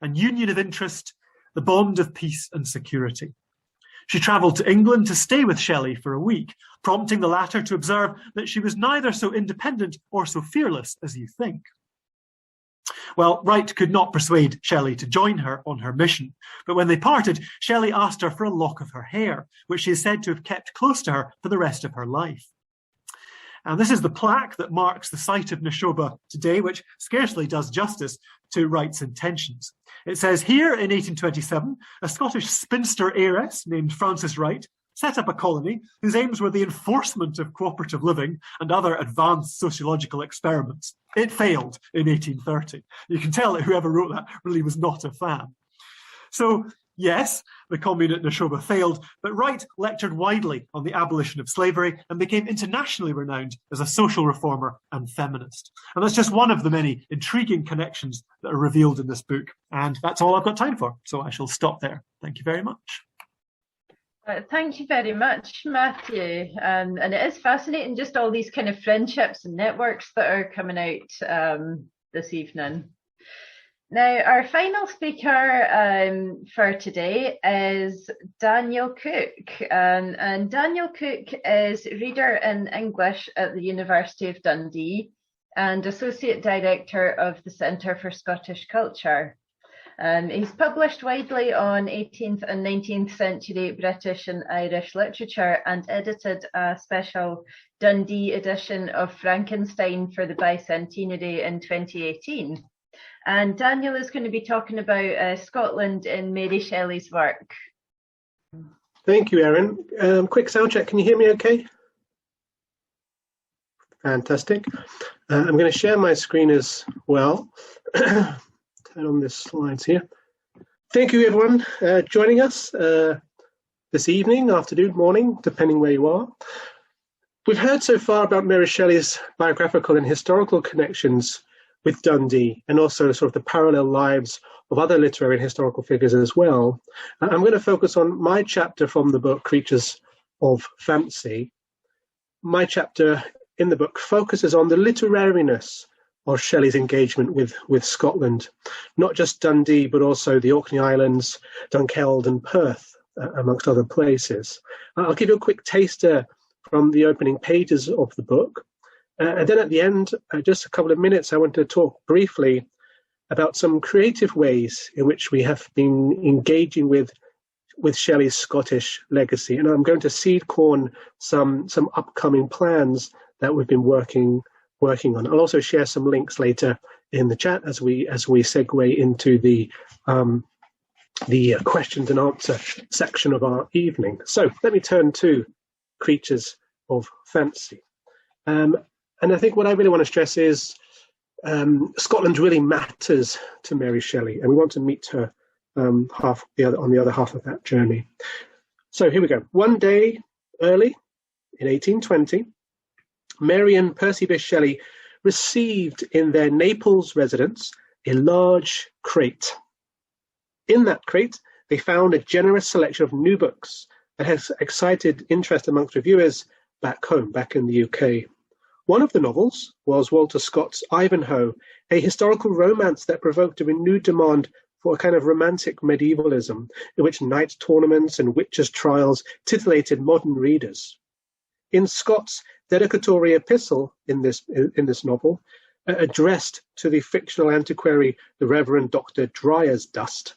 and union of interest the bond of peace and security. She travelled to England to stay with Shelley for a week, prompting the latter to observe that she was neither so independent or so fearless as you think. Well, Wright could not persuade Shelley to join her on her mission, but when they parted, Shelley asked her for a lock of her hair, which she is said to have kept close to her for the rest of her life. And this is the plaque that marks the site of Neshoba today, which scarcely does justice to Wright's intentions. It says, here in 1827, a Scottish spinster heiress named Frances Wright set up a colony whose aims were the enforcement of cooperative living and other advanced sociological experiments. It failed in 1830. You can tell that whoever wrote that really was not a fan. So, yes, the commune at Neshoba failed, but Wright lectured widely on the abolition of slavery and became internationally renowned as a social reformer and feminist. And that's just one of the many intriguing connections that are revealed in this book. And that's all I've got time for, so I shall stop there. Thank you very much. Thank you very much, Matthew. And it is fascinating, just all these kind of friendships and networks that are coming out this evening. Now, our final speaker for today is Daniel Cook. And Daniel Cook is Reader in English at the University of Dundee and Associate Director of the Centre for Scottish Culture. He's published widely on 18th and 19th century British and Irish literature and edited a special Dundee edition of Frankenstein for the bicentenary in 2018. And Daniel is going to be talking about Scotland in Mary Shelley's work. Thank you, Erin. Quick sound check. Can you hear me okay? Fantastic. I'm going to share my screen as well. Turn on this slides here. Thank you, everyone, joining us this evening, afternoon, morning, depending where you are. We've heard so far about Mary Shelley's biographical and historical connections with Dundee, and also sort of the parallel lives of other literary and historical figures as well. I'm going to focus on my chapter from the book, Creatures of Fancy. My chapter in the book focuses on the literariness of Shelley's engagement with Scotland, not just Dundee, but also the Orkney Islands, Dunkeld and Perth, amongst other places. I'll give you a quick taster from the opening pages of the book. And then at the end, just a couple of minutes, I want to talk briefly about some creative ways in which we have been engaging with with Shelley's Scottish legacy. And I'm going to seed corn some upcoming plans that we've been working on. I'll also share some links later in the chat as we segue into the questions and answer section of our evening. So let me turn to Creatures of Fancy. And I think what I really want to stress is Scotland really matters to Mary Shelley, and we want to meet her on the other half of that journey. So here we go. One day early in 1820, Mary and Percy Bysshe Shelley received in their Naples residence a large crate. In that crate, they found a generous selection of new books that has excited interest amongst reviewers back home, back in the UK. One of the novels was Walter Scott's Ivanhoe, a historical romance that provoked a renewed demand for a kind of romantic medievalism, in which knight tournaments and witches' trials titillated modern readers. In Scott's dedicatory epistle in this novel, addressed to the fictional antiquary, the Reverend Dr. Dryersdust,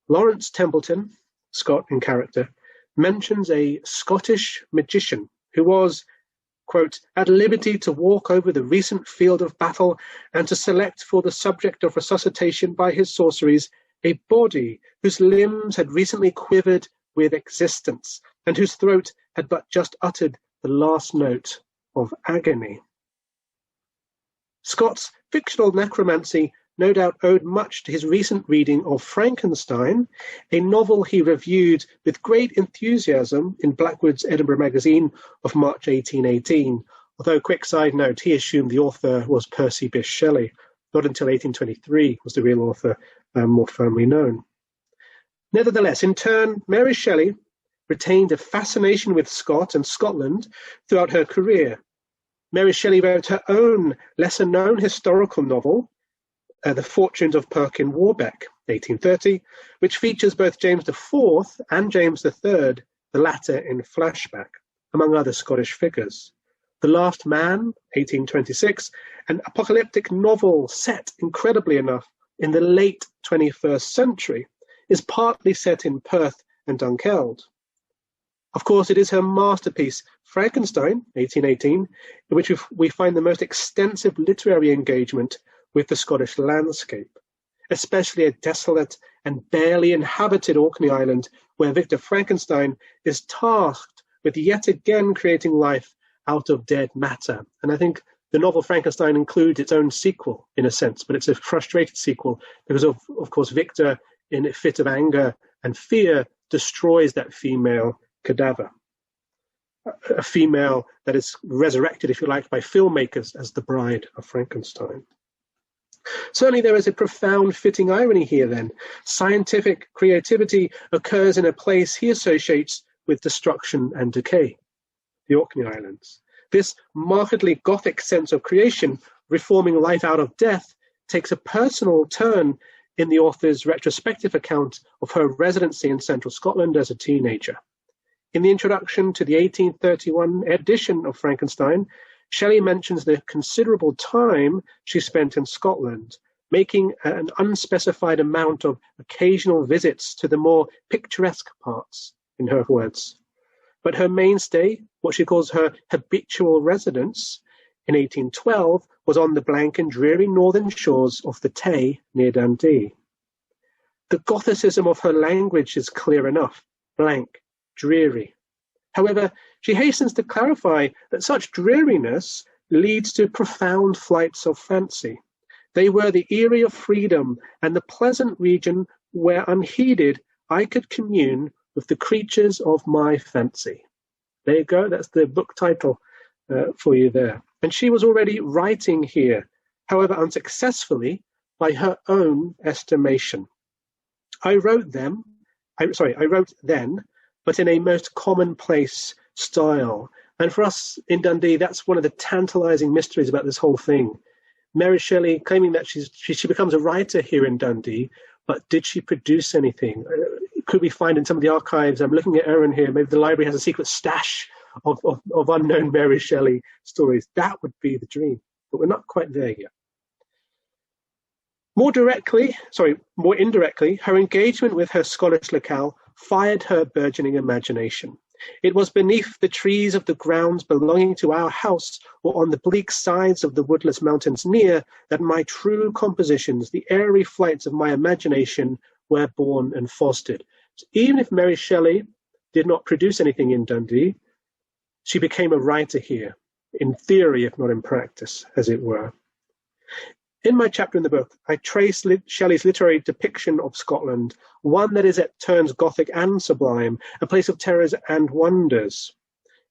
Lawrence Templeton, Scott in character, mentions a Scottish magician who was, quote, at liberty to walk over the recent field of battle and to select for the subject of resuscitation by his sorceries a body whose limbs had recently quivered with existence and whose throat had but just uttered the last note of agony. Scott's fictional necromancy no doubt owed much to his recent reading of Frankenstein, a novel he reviewed with great enthusiasm in Blackwood's Edinburgh Magazine of March 1818, although, quick side note, he assumed the author was Percy Bysshe Shelley. Not until 1823 was the real author more firmly known. Nevertheless, in turn, Mary Shelley retained a fascination with Scott and Scotland throughout her career. Mary Shelley wrote her own lesser-known historical novel, The Fortunes of Perkin Warbeck, 1830, which features both James IV and James III, the latter in flashback, among other Scottish figures. The Last Man, 1826, an apocalyptic novel set, incredibly enough, in the late 21st century, is partly set in Perth and Dunkeld. Of course, it is her masterpiece, Frankenstein, 1818, in which we find the most extensive literary engagement with the Scottish landscape, especially a desolate and barely inhabited Orkney Island, where Victor Frankenstein is tasked with yet again creating life out of dead matter. And I think the novel Frankenstein includes its own sequel, in a sense, but it's a frustrated sequel because, of course, Victor, in a fit of anger and fear, destroys that female cadaver, a female that is resurrected, if you like, by filmmakers as the bride of Frankenstein. Certainly there is a profound fitting irony here then. Scientific creativity occurs in a place he associates with destruction and decay, the Orkney Islands. This markedly Gothic sense of creation, reforming life out of death, takes a personal turn in the author's retrospective account of her residency in central Scotland as a teenager. In the introduction to the 1831 edition of Frankenstein, Shelley mentions the considerable time she spent in Scotland, making an unspecified amount of occasional visits to the more picturesque parts, in her words. But her mainstay, what she calls her habitual residence, in 1812, was on the blank and dreary northern shores of the Tay near Dundee. The Gothicism of her language is clear enough, blank, dreary. However, she hastens to clarify that such dreariness leads to profound flights of fancy. They were the eyrie of freedom and the pleasant region where, unheeded, I could commune with the creatures of my fancy. There you go, that's the book title for you there. And she was already writing here, however unsuccessfully, by her own estimation. I wrote then, but in a most commonplace style. And for us in Dundee, that's one of the tantalizing mysteries about this whole thing. Mary Shelley claiming that she becomes a writer here in Dundee, but did she produce anything? Could we find in some of the archives, I'm looking at Erin here, maybe the library has a secret stash of unknown Mary Shelley stories. That would be the dream, but we're not quite there yet. More indirectly, her engagement with her Scottish locale fired her burgeoning imagination. It was beneath the trees of the grounds belonging to our house, or on the bleak sides of the woodless mountains near, that my true compositions, the airy flights of my imagination, were born and fostered. So even if Mary Shelley did not produce anything in Dundee, she became a writer here, in theory, if not in practice, as it were. In my chapter in the book, I trace Shelley's literary depiction of Scotland, one that is at turns Gothic and sublime, a place of terrors and wonders.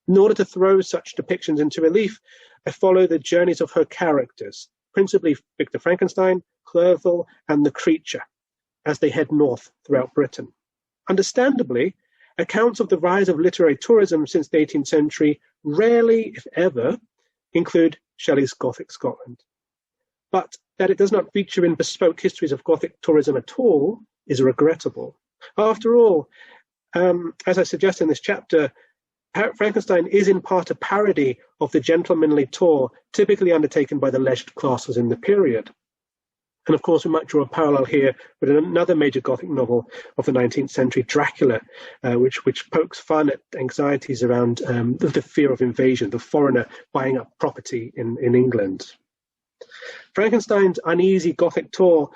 In order to throw such depictions into relief, I follow the journeys of her characters, principally Victor Frankenstein, Clerval, and the Creature, as they head north throughout Britain. Understandably, accounts of the rise of literary tourism since the 18th century rarely, if ever, include Shelley's Gothic Scotland. But that it does not feature in bespoke histories of Gothic tourism at all is regrettable. After all, as I suggest in this chapter, Frankenstein is in part a parody of the gentlemanly tour typically undertaken by the leisured classes in the period. And of course, we might draw a parallel here with another major Gothic novel of the 19th century, Dracula, which pokes fun at anxieties around the fear of invasion, the foreigner buying up property in England. Frankenstein's uneasy Gothic tour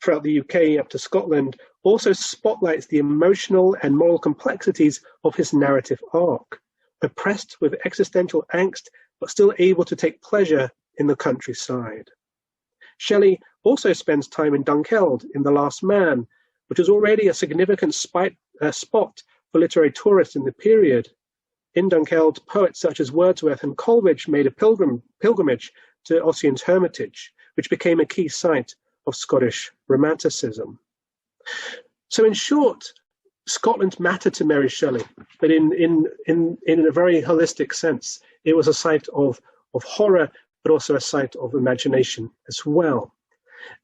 throughout the UK up to Scotland also spotlights the emotional and moral complexities of his narrative arc, oppressed with existential angst, but still able to take pleasure in the countryside. Shelley also spends time in Dunkeld in The Last Man, which is already a significant spot for literary tourists in the period. In Dunkeld, poets such as Wordsworth and Coleridge made a pilgrimage to Ossian's Hermitage, which became a key site of Scottish Romanticism. So in short, Scotland mattered to Mary Shelley, but in a very holistic sense. It was a site of horror, but also a site of imagination as well.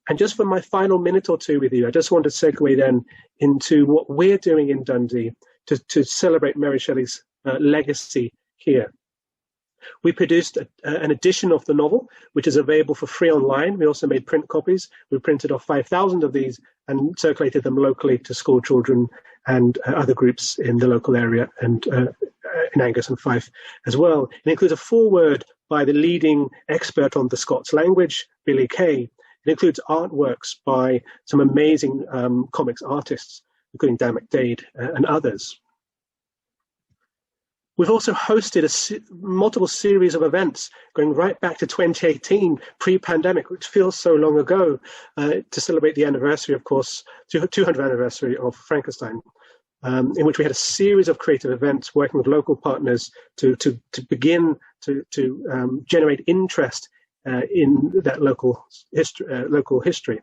And just for my final minute or two with you, I just want to segue then into what we're doing in Dundee to celebrate Mary Shelley's legacy here. We produced an edition of the novel, which is available for free online. We also made print copies. We printed off 5,000 of these and circulated them locally to school children and other groups in the local area and in Angus and Fife as well. It includes a foreword by the leading expert on the Scots language, Billy Kay. It includes artworks by some amazing comics artists, including Dan McDade and others. We've also hosted multiple series of events going right back to 2018, pre-pandemic, which feels so long ago, to celebrate the anniversary, of course, 200th anniversary of Frankenstein, in which we had a series of creative events working with local partners to begin to generate interest in that local history.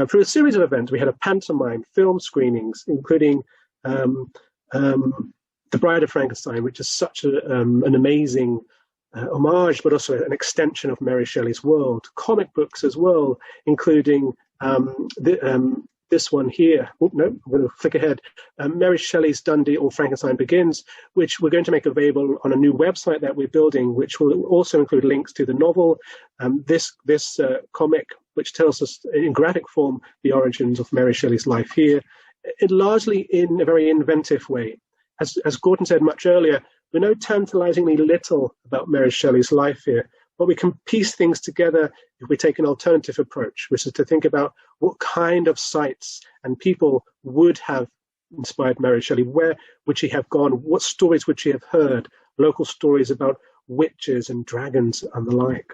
Through a series of events, we had a pantomime, film screenings, including The Bride of Frankenstein, which is such an amazing homage, but also an extension of Mary Shelley's world. Comic books as well, including this one here. Oh, no, I'm going to flick ahead. Mary Shelley's Dundee or Frankenstein Begins, which we're going to make available on a new website that we're building, which will also include links to the novel, this comic, which tells us in graphic form the origins of Mary Shelley's life here, largely in a very inventive way. As Gordon said much earlier, we know tantalizingly little about Mary Shelley's life here, but we can piece things together if we take an alternative approach, which is to think about what kind of sites and people would have inspired Mary Shelley. Where would she have gone? What stories would she have heard? Local stories about witches and dragons and the like.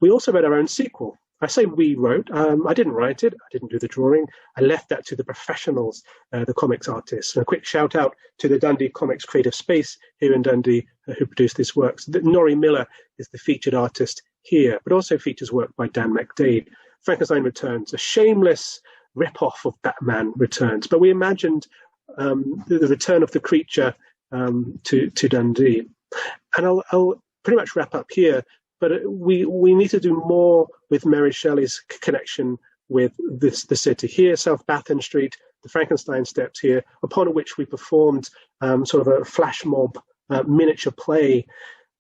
We also read our own sequel. I say we wrote. I didn't write it. I didn't do the drawing. I left that to the professionals, the comics artists. And a quick shout out to the Dundee Comics Creative Space here in Dundee who produced these works. Norrie Miller is the featured artist here, but also features work by Dan McDade. Frankenstein Returns, a shameless rip-off of Batman Returns. But we imagined the return of the creature to Dundee. And I'll pretty much wrap up here. But we need to do more with Mary Shelley's connection with the city. Here, South Bathan Street, the Frankenstein Steps here, upon which we performed sort of a flash mob miniature play.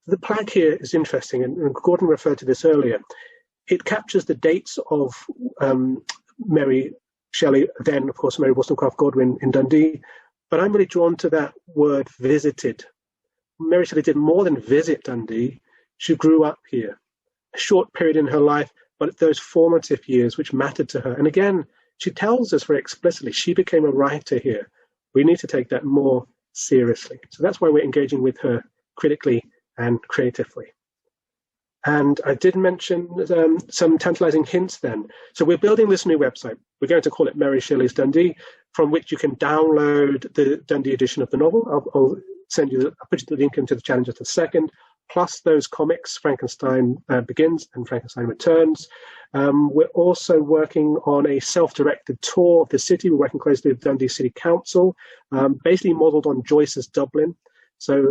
The plaque here is interesting, and Gordon referred to this earlier. It captures the dates of Mary Shelley, then, of course, Mary Wollstonecraft Godwin in Dundee, but I'm really drawn to that word visited. Mary Shelley did more than visit Dundee. She grew up here. A short period in her life, but those formative years which mattered to her. And again, she tells us very explicitly, she became a writer here. We need to take that more seriously. So that's why we're engaging with her critically and creatively. And I did mention some tantalizing hints then. So we're building this new website. We're going to call it Mary Shelley's Dundee, from which you can download the Dundee edition of the novel. I'll send you, I'll put you the link into the challenge just a second, plus those comics, Frankenstein Begins and Frankenstein Returns. We're also working on a self-directed tour of the city. We're working closely with Dundee City Council, basically modelled on Joyce's Dublin. So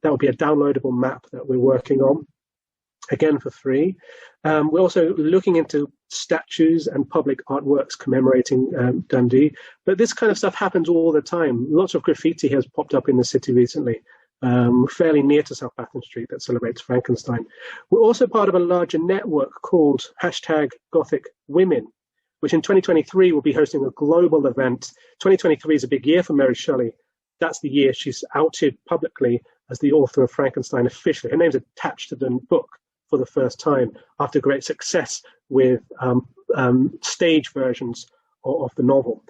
that will be a downloadable map that we're working on, again for free. We're also looking into statues and public artworks commemorating Dundee. But this kind of stuff happens all the time. Lots of graffiti has popped up in the city recently, fairly near to South Bathan Street, that celebrates Frankenstein. We're also part of a larger network called #GothicWomen, which in 2023 will be hosting a global event. 2023 is a big year for Mary Shelley. That's the year she's outed publicly as the author of Frankenstein officially. Her name's attached to the book for the first time after great success with stage versions of the novel.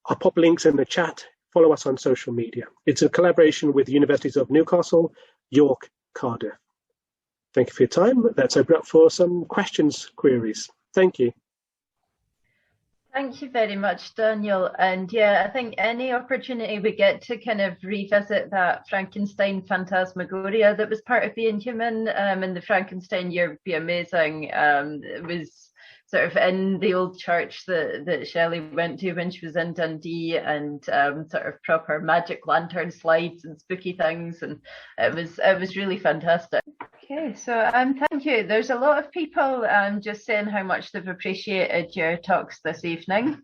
I'll pop links in the chat. Follow us on social media. It's a collaboration with the Universities of Newcastle, York, Cardiff. Thank you for your time. Let's open up for some questions, queries. Thank you. Thank you very much, Daniel. And yeah, I think any opportunity we get to kind of revisit that Frankenstein phantasmagoria that was part of Being Human in the Frankenstein year would be amazing. It was sort of in the old church that Shelley went to when she was in Dundee, and sort of proper magic lantern slides and spooky things, and it was really fantastic. Okay, so thank you. There's a lot of people just saying how much they've appreciated your talks this evening.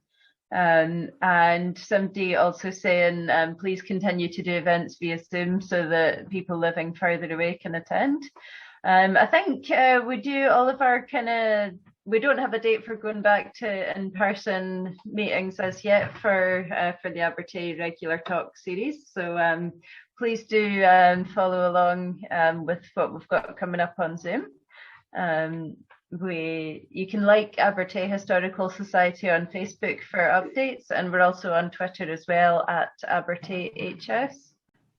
And somebody also saying, please continue to do events via Zoom so that people living further away can attend. I think we do all of our we don't have a date for going back to in-person meetings as yet for the Abertay regular talk series. So please do follow along with what we've got coming up on Zoom. You can like Abertay Historical Society on Facebook for updates, and we're also on Twitter as well at AbertayHS.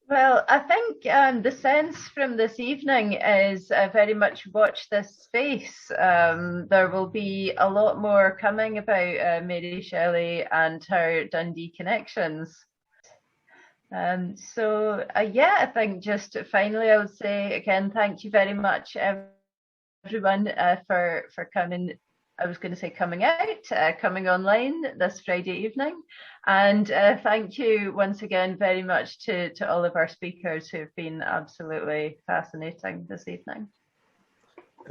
Well, I think the sense from this evening is very much watch this space. There will be a lot more coming about Mary Shelley and her Dundee connections. So yeah, I think just finally I would say again, thank you very much everyone for coming. I was going to say coming out, coming online this Friday evening. And thank you once again very much to all of our speakers who've been absolutely fascinating this evening.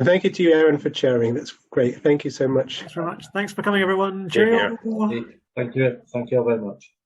Thank you to you, Aaron, for chairing. That's great. Thank you so much. Thanks very much. Thanks for coming, everyone. Cheerio. Thank you. Thank you all very much.